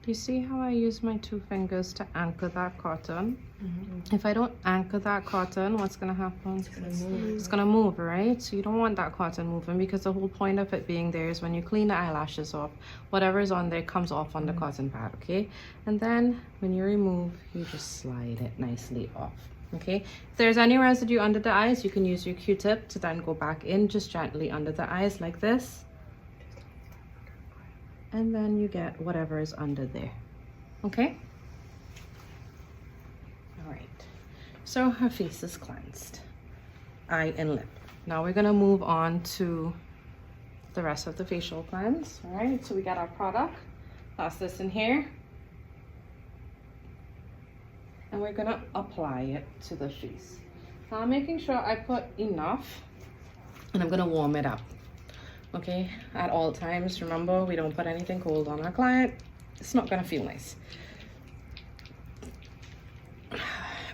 You see how I use my 2 fingers to anchor that cotton? If I don't anchor that cotton, what's gonna happen? It's gonna move, right? So you don't want that cotton moving, because the whole point of it being there is when you clean the eyelashes off, whatever is on there comes off on the cotton pad, okay? And then when you remove, you just slide it nicely off, okay? If there's any residue under the eyes, you can use your Q-tip to then go back in just gently under the eyes like this. And then you get whatever is under there, okay? All right, so her face is cleansed, eye and lip. Now we're gonna move on to the rest of the facial cleanse. All right, so we got our product, that's this in here. And we're gonna apply it to the face. Now I'm making sure I put enough, and I'm gonna warm it up. Okay, at all times, remember, we don't put anything cold on our client. It's not gonna feel nice.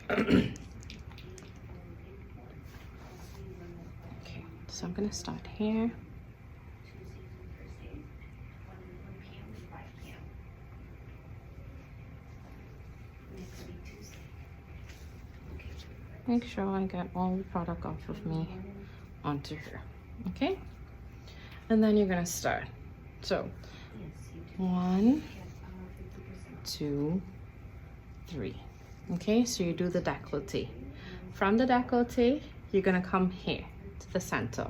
Okay, so I'm gonna start here. Make sure I get all the product off of me onto her, okay? And then you're gonna start. So 1, 2, 3. Okay, so you do the décolleté. From the décolleté, you're gonna come here to the center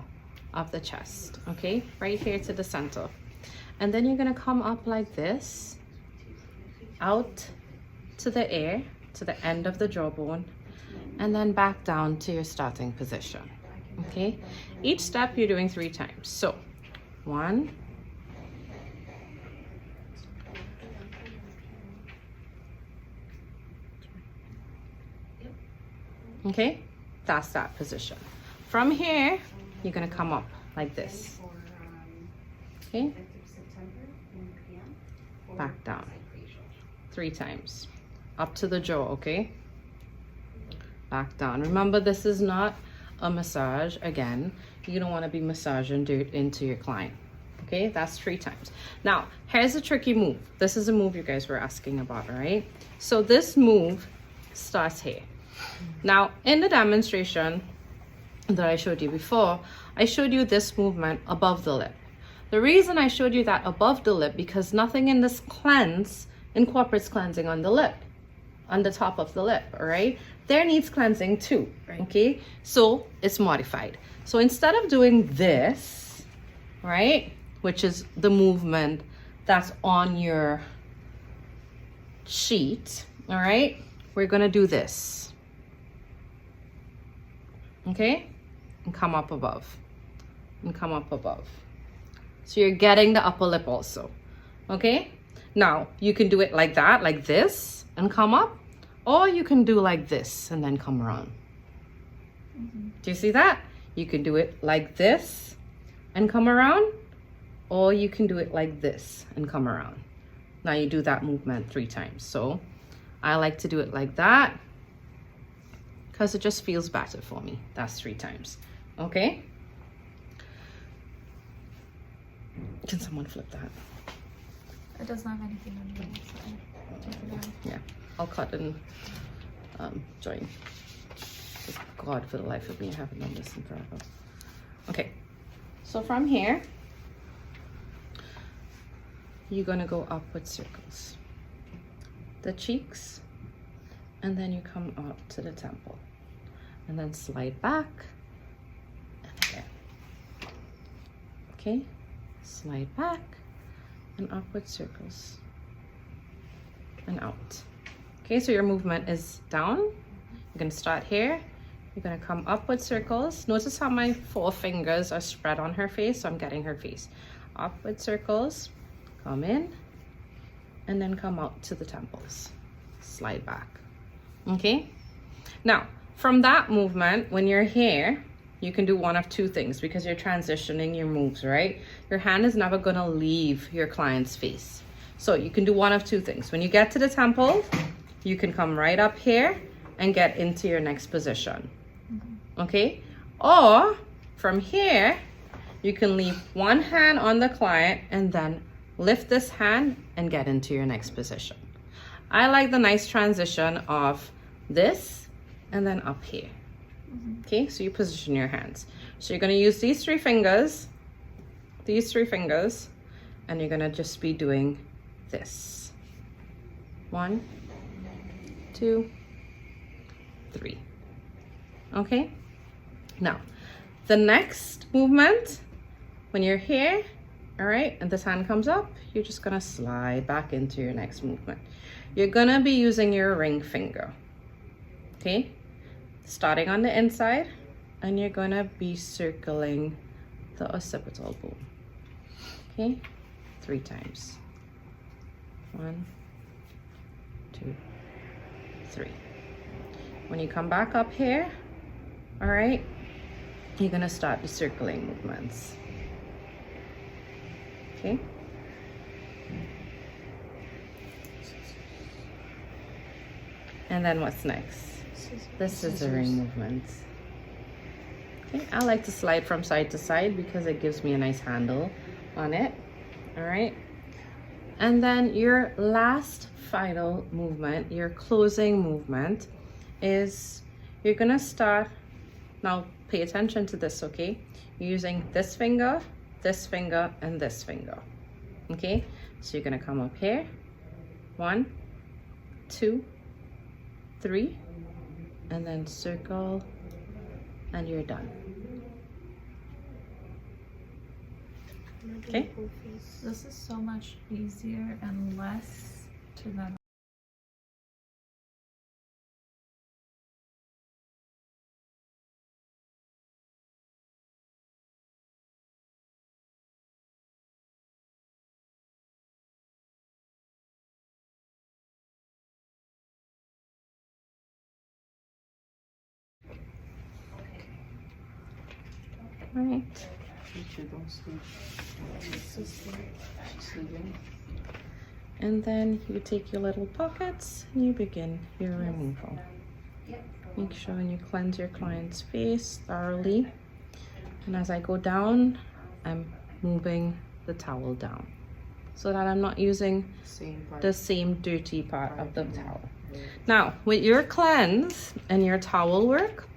of the chest, okay? Right here to the center. And then you're gonna come up like this, out to the air, to the end of the jawbone, and then back down to your starting position, okay? Each step you're doing 3 times. So 1, 2. Okay, that's that position. From here, you're gonna come up like this. Okay, back down 3 times, up to the jaw, okay? Back down. Remember, this is not a massage. Again, you don't want to be massaging dirt into your client, okay? That's 3 times. Now, here's a tricky move. This is a move you guys were asking about, right? So this move starts here. Now, in the demonstration that I showed you before, I showed you this movement above the lip. The reason I showed you that above the lip, because nothing in this cleanse incorporates cleansing on the lip, on the top of the lip, all right? There needs cleansing too, okay? So it's modified. So instead of doing this, right, which is the movement that's on your sheet, all right, we're gonna do this, okay? And come up above, and come up above. So you're getting the upper lip also, okay? Now, you can do it like that, like this, and come up, or you can do like this and then come around. Do you see that? You can do it like this and come around, or you can do it like this and come around. Now you do that movement 3 times. So I like to do it like that because it just feels better for me. That's 3 times, okay? Can someone flip that? It doesn't have anything on it, so take it out. Yeah, I'll cut and join. God, for the life of me, I haven't done this in forever. Okay, so from here, you're gonna go up with circles. The cheeks, and then you come up to the temple. And then slide back, and again. Okay, slide back, and upward circles, and out. Okay, so your movement is down. You're gonna start here. You're gonna come upward circles. Notice how my 4 fingers are spread on her face, so I'm getting her face. Upward circles, come in, and then come out to the temples. Slide back, okay? Now, from that movement, when you're here, you can do one of 2 things because you're transitioning your moves, right? Your hand is never gonna leave your client's face. So you can do one of 2 things. When you get to the temple, you can come right up here and get into your next position, okay? Or from here, you can leave one hand on the client and then lift this hand and get into your next position. I like the nice transition of this and then up here. Okay, so you position your hands. So you're gonna use these three fingers, and you're gonna just be doing this. 1, 2, 3. Okay, now the next movement, when you're here, all right, and this hand comes up, you're just gonna slide back into your next movement. You're gonna be using your ring finger, okay, starting on the inside, and you're gonna be circling the occipital bone. Okay, 3 times. 1, 2, 3. When you come back up here, all right, you're gonna start the circling movements. Okay. And then what's next? The scissoring movements. Okay, I like to slide from side to side because it gives me a nice handle on it. All right. And then your last final movement, your closing movement, is you're gonna start, now pay attention to this, okay? You're using this finger, and this finger. Okay, so you're gonna come up here, 1, 2, 3, and then circle, and you're done. Okay, This is so much easier and less to them. all right. And then you take your little pockets and you begin your removal. Make sure you cleanse your client's face thoroughly. And as I go down, I'm moving the towel down so that I'm not using the same dirty part of the towel. Now, with your cleanse and your towel work,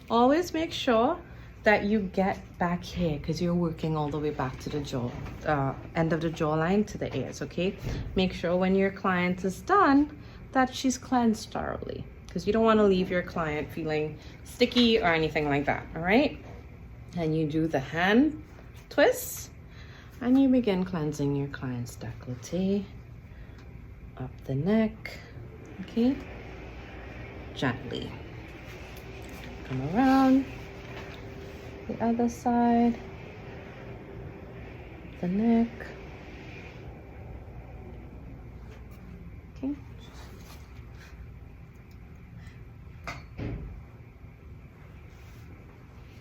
always make sure that you get back here because you're working all the way back to the jaw, end of the jawline to the ears, okay? Make sure when your client is done that she's cleansed thoroughly because you don't want to leave your client feeling sticky or anything like that, all right? And you do the hand twist and you begin cleansing your client's décolleté, up the neck, okay? Gently. Come around. The other side, the neck. Okay.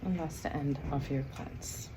And that's the end of your cleanse.